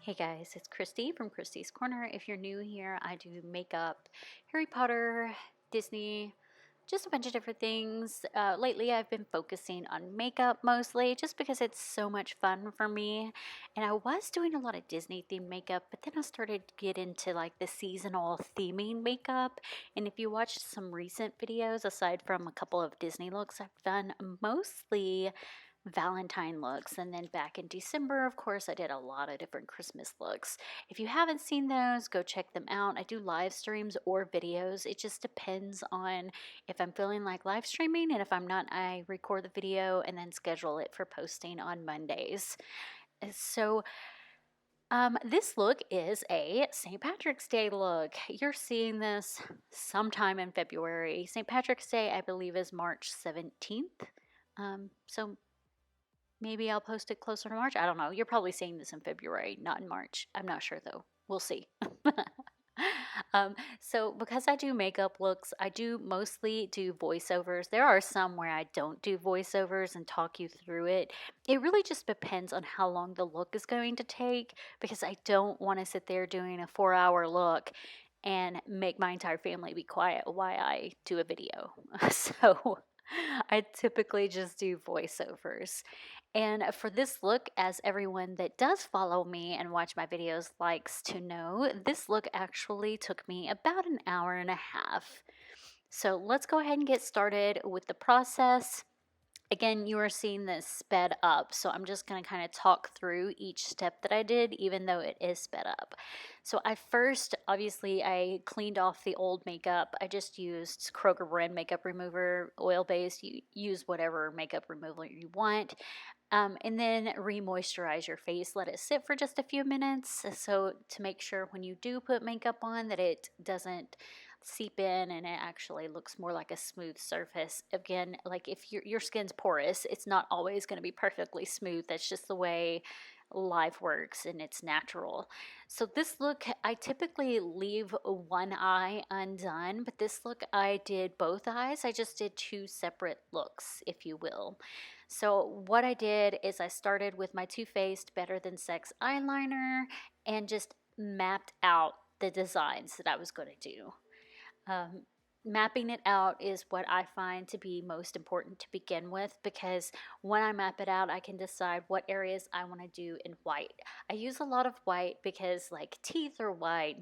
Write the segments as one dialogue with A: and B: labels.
A: Hey guys, it's Christy from Christy's Corner. If you're new here, I do makeup, Harry Potter, Disney, just a bunch of different things. Lately, I've been focusing on makeup mostly just because it's so much fun for me. And I was doing a lot of Disney themed makeup, but then I started to get into like the seasonal theming makeup. And if you watch some recent videos, aside from a couple of Disney looks, I've done mostly Valentine looks. And then back in December, of course, I did a lot of different Christmas looks. If you haven't seen those, go check them out. I do live streams or videos. It just depends on if I'm feeling like live streaming, and if I'm not, I record the video and then schedule it for posting on Mondays. So, this look is a St. Patrick's Day look. You're seeing this sometime in February. St. Patrick's Day, I believe, is March 17th. So maybe I'll post it closer to March. I don't know. You're probably seeing this in February, not in March. I'm not sure though. We'll see. So because I do makeup looks, I do mostly do voiceovers. There are some where I don't do voiceovers and talk you through it. It really just depends on how long the look is going to take, because I don't want to sit there doing a 4-hour look and make my entire family be quiet while I do a video. So I typically just do voiceovers. And for this look, as everyone that does follow me and watch my videos likes to know, this look actually took me about an hour and a half. So let's go ahead and get started with the process. Again, you are seeing this sped up, so I'm just going to kind of talk through each step that I did, even though it is sped up. So obviously, I cleaned off the old makeup. I just used Kroger brand makeup remover, oil-based. You use whatever makeup remover you want. And then re-moisturize your face. Let it sit for just a few minutes, so to make sure when you do put makeup on that it doesn't seep in and it actually looks more like a smooth surface. Again, like if your skin's porous, it's not always going to be perfectly smooth. That's just the way life works, and it's natural. So this look, I typically leave one eye undone, but this look I did both eyes. I just did two separate looks, if you will. So what I did is I started with my Too Faced Better Than Sex eyeliner and just mapped out the designs that I was going to do. Mapping it out is what I find to be most important to begin with, because when I map it out, I can decide what areas I want to do in white. I use a lot of white because like teeth are white,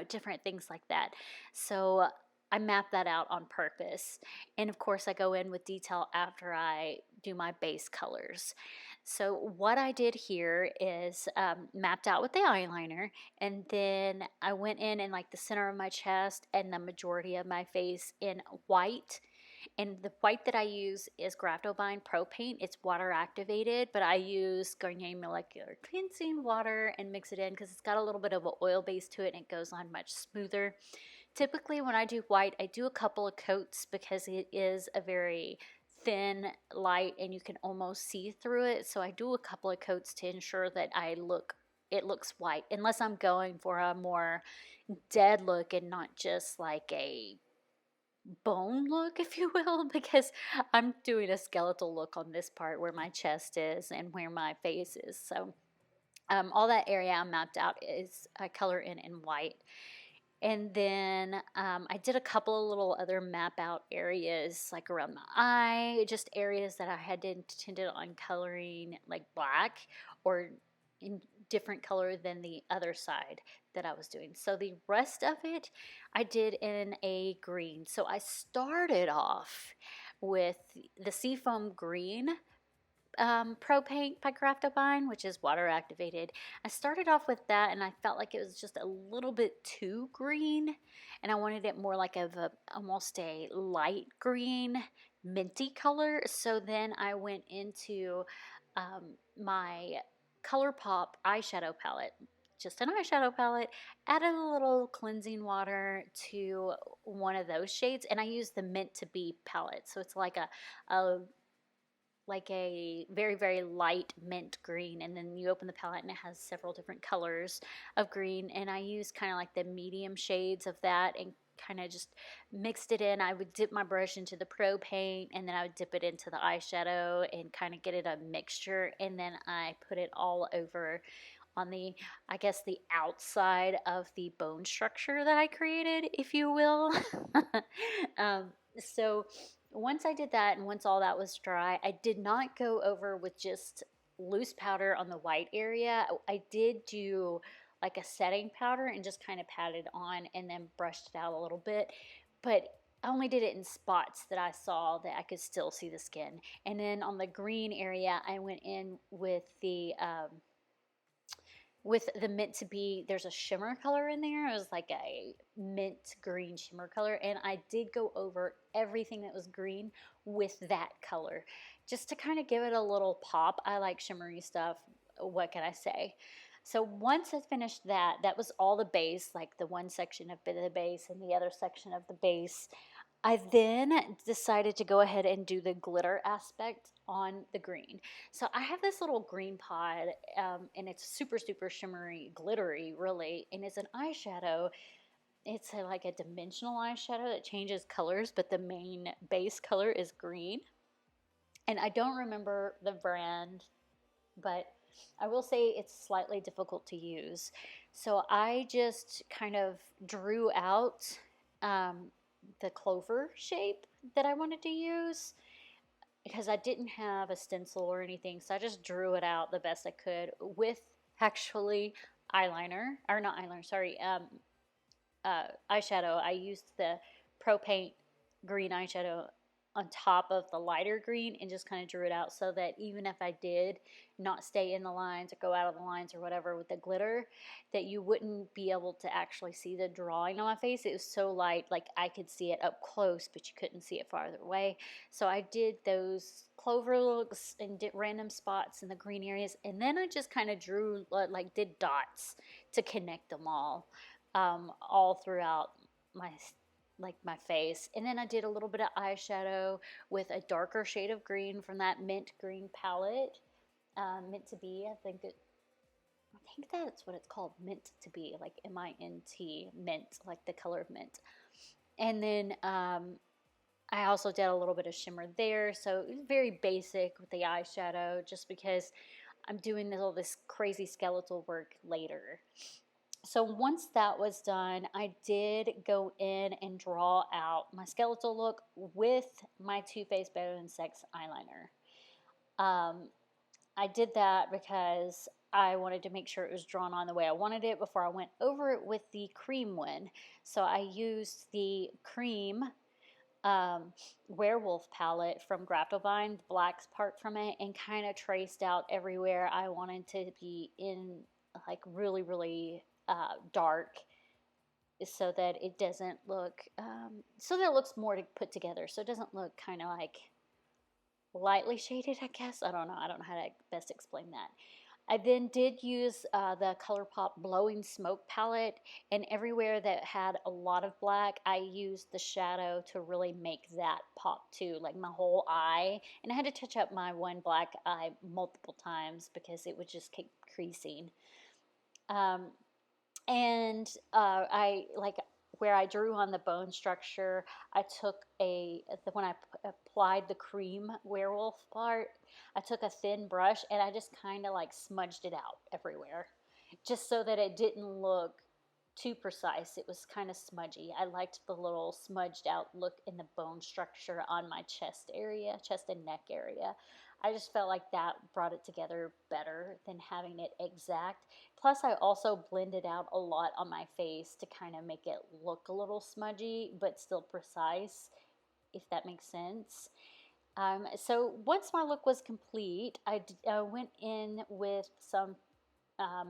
A: different things like that. So I map that out on purpose. And of course, I go in with detail after I do my base colors. So what I did here is mapped out with the eyeliner, and then I went in like the center of my chest and the majority of my face in white. And the white that I use is Graptovine Pro Paint. It's water activated, but I use Garnier Molecular Cleansing Water and mix it in because it's got a little bit of an oil base to it and it goes on much smoother. Typically when I do white, I do a couple of coats because it is a very thin light and you can almost see through it. So I do a couple of coats to ensure that it looks white, unless I'm going for a more dead look and not just like a bone look, if you will, because I'm doing a skeletal look on this part where my chest is and where my face is. So all that area I mapped out is a color in white. And then I did a couple of little other map out areas, like around the eye, just areas that I had intended on coloring like black or in different color than the other side that I was doing. So the rest of it I did in a green. So I started off with the Seafoam Green Pro Paint by Graptovine, which is water activated. I started off with that and I felt like it was just a little bit too green, and I wanted it more like almost a light green minty color. So then I went into my ColourPop eyeshadow palette, just an eyeshadow palette, added a little cleansing water to one of those shades, and I used the Meant to Be palette. So it's like a very, very light mint green, and then you open the palette and it has several different colors of green, and I used kind of like the medium shades of that and kind of just mixed it in. I would dip my brush into the Pro Paint and then I would dip it into the eyeshadow and kind of get it a mixture, and then I put it all over on the, I guess, the outside of the bone structure that I created, if you will. um, so once I did that and once all that was dry, I did not go over with just loose powder on the white area. I did do like a setting powder and just kind of patted on and then brushed it out a little bit. But I only did it in spots that I saw that I could still see the skin. And then on the green area, I went in with the Meant to Be, there's a shimmer color in there. It was like a mint green shimmer color. And I did go over everything that was green with that color just to kind of give it a little pop. I like shimmery stuff. What can I say? So once I finished that, that was all the base, like the one section of the base and the other section of the base. I then decided to go ahead and do the glitter aspect on the green. So I have this little green pod, and it's super, super shimmery, glittery, really, and it's an eyeshadow. It's like a dimensional eyeshadow that changes colors, but the main base color is green. And I don't remember the brand, but I will say it's slightly difficult to use. So I just kind of drew out um, the clover shape that I wanted to use because I didn't have a stencil or anything. So I just drew it out the best I could with actually eyeliner, or not eyeliner, sorry, eyeshadow. I used the Pro Paint green eyeshadow on top of the lighter green and just kind of drew it out so that even if I did not stay in the lines or go out of the lines or whatever with the glitter, that you wouldn't be able to actually see the drawing on my face. It was so light, like I could see it up close, but you couldn't see it farther away. So I did those clover looks and did random spots in the green areas, and then I just kind of drew, like did dots to connect them all throughout my face. And then I did a little bit of eyeshadow with a darker shade of green from that mint green palette, Meant to Be. I think that's what it's called, Meant to Be, like MINT, mint, like the color of mint. And then I also did a little bit of shimmer there, so it was very basic with the eyeshadow, just because I'm doing all this crazy skeletal work later. So once that was done, I did go in and draw out my skeletal look with my Too Faced Better Than Sex eyeliner. I did that because I wanted to make sure it was drawn on the way I wanted it before I went over it with the cream one. So I used the cream werewolf palette from Graptovine, the black part from it, and kind of traced out everywhere I wanted to be in, like really, really dark, so that it doesn't look, so that it looks more put together. So it doesn't look kind of like lightly shaded, I guess. I don't know how to best explain that. I then did use the ColourPop Blowing Smoke palette, and everywhere that had a lot of black, I used the shadow to really make that pop too, like my whole eye. And I had to touch up my one black eye multiple times because it would just keep creasing. And I like where I drew on the bone structure, I took when I applied the cream werewolf part, I took a thin brush and I just kind of like smudged it out everywhere, just so that it didn't look too precise. It was kind of smudgy. I liked the little smudged out look in the bone structure on my chest and neck area. I just felt like that brought it together better than having it exact. Plus, I also blended out a lot on my face to kind of make it look a little smudgy, but still precise, if that makes sense. So once my look was complete, I went in with some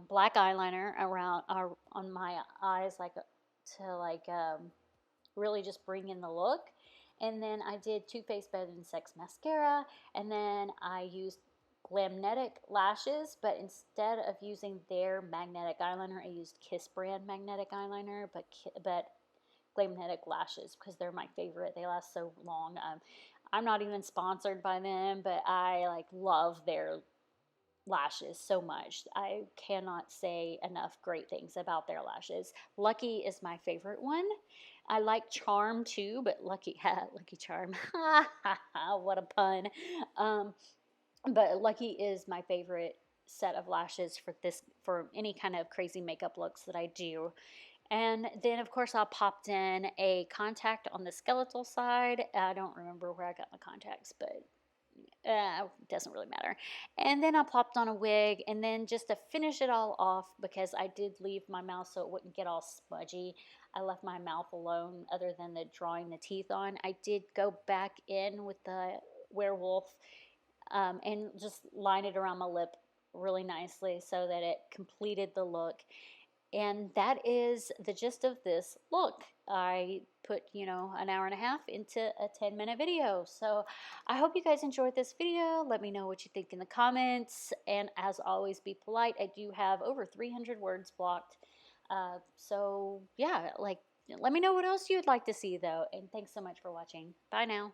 A: black eyeliner around on my eyes, really just bring in the look. And then I did Too Faced Better Than Sex mascara, and then I used Glamnetic lashes, but instead of using their magnetic eyeliner, I used Kiss brand magnetic eyeliner, but Glamnetic lashes because they're my favorite. They last so long. I'm not even sponsored by them, but I love their lashes so much. I cannot say enough great things about their lashes. Lucky is my favorite one. I like Charm too, but Lucky Charm. What a pun. But Lucky is my favorite set of lashes for any kind of crazy makeup looks that I do. And then, of course, I popped in a contact on the skeletal side. I don't remember where I got my contacts, but doesn't really matter. And then I popped on a wig, and then just to finish it all off, because I did leave my mouth so it wouldn't get all smudgy, I left my mouth alone other than the drawing the teeth on. I did go back in with the werewolf and just line it around my lip really nicely so that it completed the look. And that is the gist of this look. I put, an hour and a half into a 10-minute video. So I hope you guys enjoyed this video. Let me know what you think in the comments. And as always, be polite. I do have over 300 words blocked. So yeah, let me know what else you'd like to see though. And thanks so much for watching. Bye now.